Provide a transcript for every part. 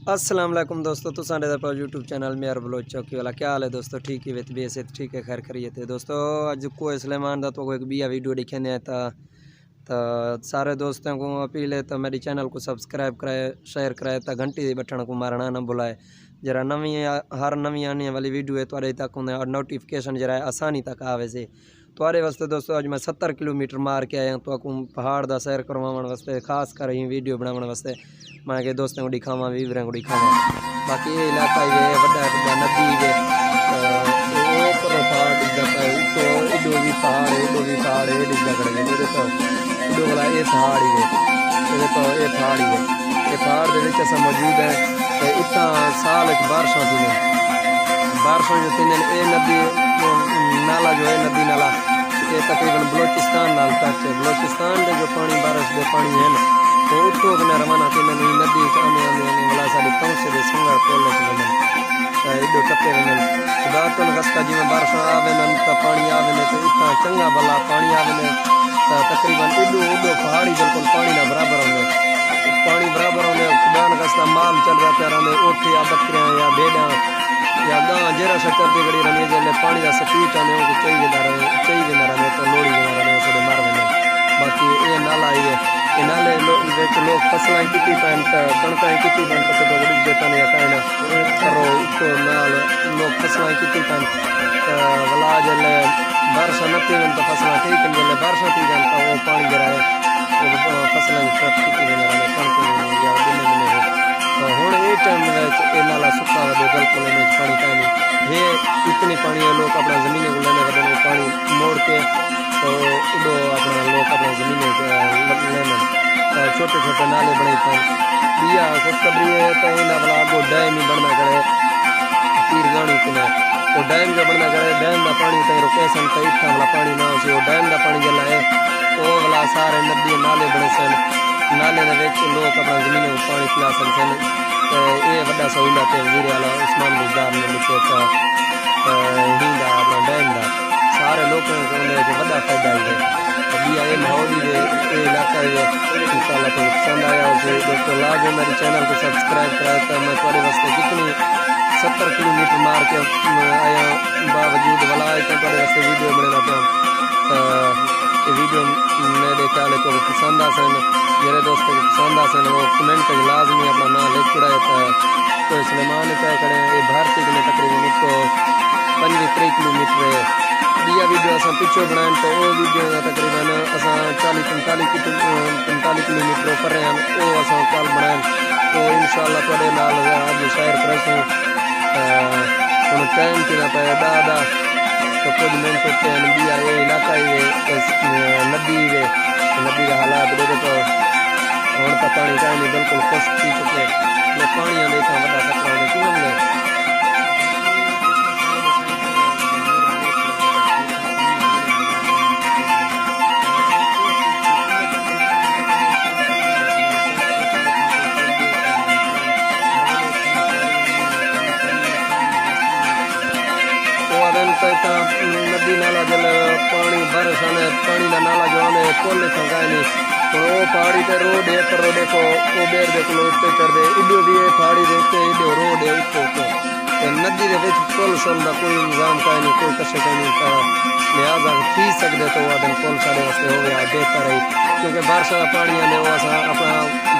अस्सलाम वालेकुम दोस्तों, तो साढ़े दा यूट्यूब चैनल मेयर बलोच चौकी वाला। क्या हाल है दोस्तों? ठीक है बेस ठीक है, खैर करिए थे दोस्तों। अज कोई सलेमान का तो एक बिया वीडियो दिखाने था, तो सारे दोस्तों को अपील है तो मेरी चैनल को सब्सक्राइब कराए, शेयर कराए, तो घंटी बटन को मारना ना भुलाए। जरा नवी हर नवी आने वाली वीडियो है थोड़े तक और नोटिफिकेशन जरा आसानी तक आवे से। थोड़े वास्ते दोस्तों अज मैं 70 किलोमीटर मार के आया तो पहाड़ का सैर करवाने वास्ते, खास कर ही वीडियो बनाने वास्ते मैं के दोस्तों को दिखावा, वीवरों को दिखावा। बाकी ये इलाका है बड़ा बड़ा नदी है, पहाड़ डिगता है तो इडो भी पहाड़ है, इडो भी पहाड़ है, डिगता करेंगे तो इडो वाला ये पहाड़ ही है, तो ये पहाड़ ही है। ये पहाड़ के अस मौजूद है तो इतना साल बारिशों थी, बारिशों जो थी ये नदी नाला जो है, नदी नाला ये तकरीबन बलोचिस्तान नाल टच है। बलोचिस्तान के जो पानी बारिश के पानी है ना तो उत्तो ने रवाना थी नदी आने आने वाला साढ़े 500 के सिंगर कॉलेज वजन एडो टपे वजन खुदा तो रस्ता जिमें बारिश आवे तो पानी आवे तो इतना चंगा भला पानी आवे तो तकरीबन एडो एडो पहाड़ी बिल्कुल पानी ना बराबर होंगे, पानी बराबर होंगे। खुदा न रस्ता माल चल रहा प्यारा में ऊँट या बकरियाँ या भेड़ा या गां जेरा सा चलती गड़ी रही जैसे पानी का स्पीड आने चाहिए रहे तो लोड़ी रहे थोड़े मार बने। बाकी ये नाला ही है, ये नाले लोग फसलें की पैन कणक की पैन पत्ते तो बड़ी देता नहीं कहना करो उसको नाल लोग फसलें की पैन वला जल्ले बारिश न थी तो फसलें ठीक है, जल्ले बारिश थी जान तो वो पानी गिराए वो फसलें ट्रक की कणक या दिन तो हूँ ये टाइम ये नाला सुखा वे बिल्कुल पानी पानी ये इतनी पानी है। लोग अपना जमीन को लेने वे पानी मोड़ के तो उडो अपना लोग अपना जमीन लेने छोटे छोटे नाले बने थे बिया खुशखबरी है तो इन्हें भला आगो डैम ही बनना करे तीर गाणी किना तो डैम जो बनना करे डैम का पानी कहीं रुके सन तो इतना वाला पानी ना हो वो डैम का पानी जला है वो वाला सारे नदी नाले बने सन, नाले लोग अपना जमीन को पानी पिला सकते हैं। तो ये बड़ा सहूलत है वजीर वाला उस्मान बुज़दार ने लिखे हिंदा अपना डैम का सारे लोगों को बड़ा फायदा है। अभी आए माहौल ही इलाका है इंशाल्लाह तो पसंद आया उसे दोस्तों लाजमी मेरे चैनल को सब्सक्राइब कराया। तो मैं थोड़े वास्ते कितनी 70 किलोमीटर मार के आया बावजूद वाला तो थोड़े वास्ते वीडियो बनाना पाऊँ। ये वीडियो मेरे ख्याल को पसंद आ सन, मेरे दोस्तों को पसंद आ सन वो कमेंट लाजमी अपना नाम लिख चुड़ाए तो सलेमान तय करें। ये भारतीय में तकरीबन तो 35 किलोमीटर दिया वीडियो अस पिछो बनाए तो वो वीडियो तकरीबन अस 40-45 किलोमीटर पर हैं वो अस कल बनाए तो इंशाल्लाह थोड़े नाल अज शेयर करें। हम टाइम कि पे दादा तो कुछ मिनट होते हैं बिया ये इलाका ही नदी का हालात देखे तो हम तो पानी का नहीं बिल्कुल खुश थी चुके पानी देखा बड़ा खतरा होने क्यों हमने नदी नाला जल पानी बारिश आने पानी का नाला जो आने पुल थकाए नहीं तो वो पहाड़ी पे रोड है पर रोड को बेर देख लो उत्ते चढ़ दे इडो भी है पहाड़ी के उत्ते इडो रोड है उत्ते तो नदी के पुल सुल का कोई इंतजाम का नहीं, कोई कशे का नहीं लिहाजा थी सकते तो वह दिन पुल साढ़े वास्ते हो गया बेहतर है क्योंकि बारिश का पानी आने वो अपना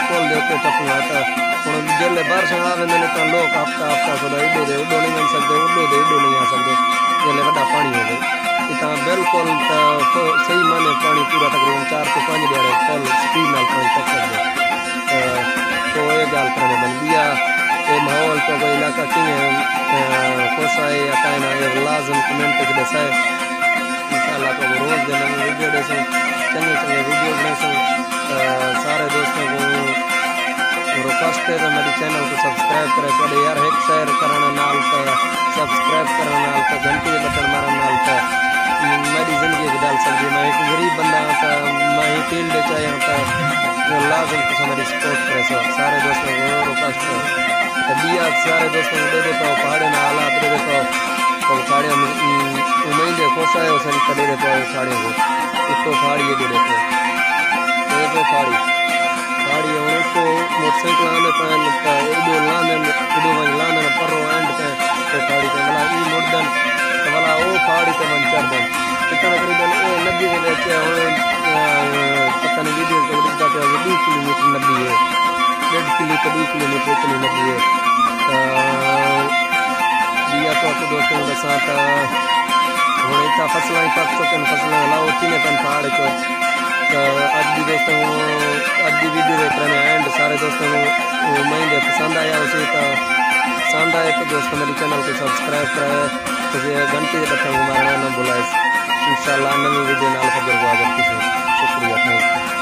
पुल के उत्ते टपूंगा तो हूँ जल्द बारिश आवे तो लोग हफ्ता हफ्ता खुदा इडो दे उडो नहीं मिल सकते उडो दे इडो नहीं आ सकते जल्द बड़ा पानी हो गई इतना बिल्कुल तो सही माने पानी पूरा तकरीबन 4 से 5 दिहाड़े फुल स्पीड नाल पानी तक सकते तो ये गल करने बन गया। ये माहौल तो कोई इलाका किमें खुश आए या कहना ये लाजम कमेंट के दसाए इंशाल्लाह तो रोज़ दिन वीडियो देसूँ चंगे वीडियो बनासूँ। सारे दोस्तों को रिक्वेस्ट है तो मेरे चैनल को सब्सक्राइब करें थोड़े यार एक शेयर करने नाल सब्सक्राइब करने नाल तो घंटी के बटन मारने नाल तो मेरी ज़िंदगी बदल सकती। मैं एक गरीब बंदा तो मैं ही फील्ड चाहिए तो लाजम तो मेरी सपोर्ट करे सारे दोस्तों को रिक्वेस्ट है दिया सारे दोस्तों को दे देता हूँ पहाड़े में हालात दे देता हूँ तो पहाड़े उम्मीद है खुश आए उसे दे देता हूँ पहाड़ियों को उसको पहाड़ी दे देते हैं पहाड़ी پہاڑی ہے ہوں کو موٹر سائیکل آنے پہن ایڈو ون لاندن پرو اینڈ پہ پہاڑی تے ملا ای مردن تو ملا وہ پہاڑی تے من چڑھدن اتنا تقریباً اے نبی دے وچ پتہ نہیں ویڈیو کو دکھدا پیا 2 کلومیٹر نبی ہے 1.5 کلو تو 2 کلومیٹر اتنی نبی ہے دیا تو آپ دوستوں کا ساتھ ہوں اتنا فصلیں ہی پک چکن فصلیں لاؤ چینے پن پہاڑ چو تو اج بھی دوستوں اج بھی ویڈیو دیکھ رہے ہیں اینڈ سارے دوستوں میں دے پسند آیا اسے تو پسند آئے تو دوستوں میری چینل کو سبسکرائب کرائے تو گھنٹی کے بٹن مارنا نہ بھلائے انشاءاللہ نئی ویڈیو نال خبر کو حاضر کیجیے شکریہ تھینک یو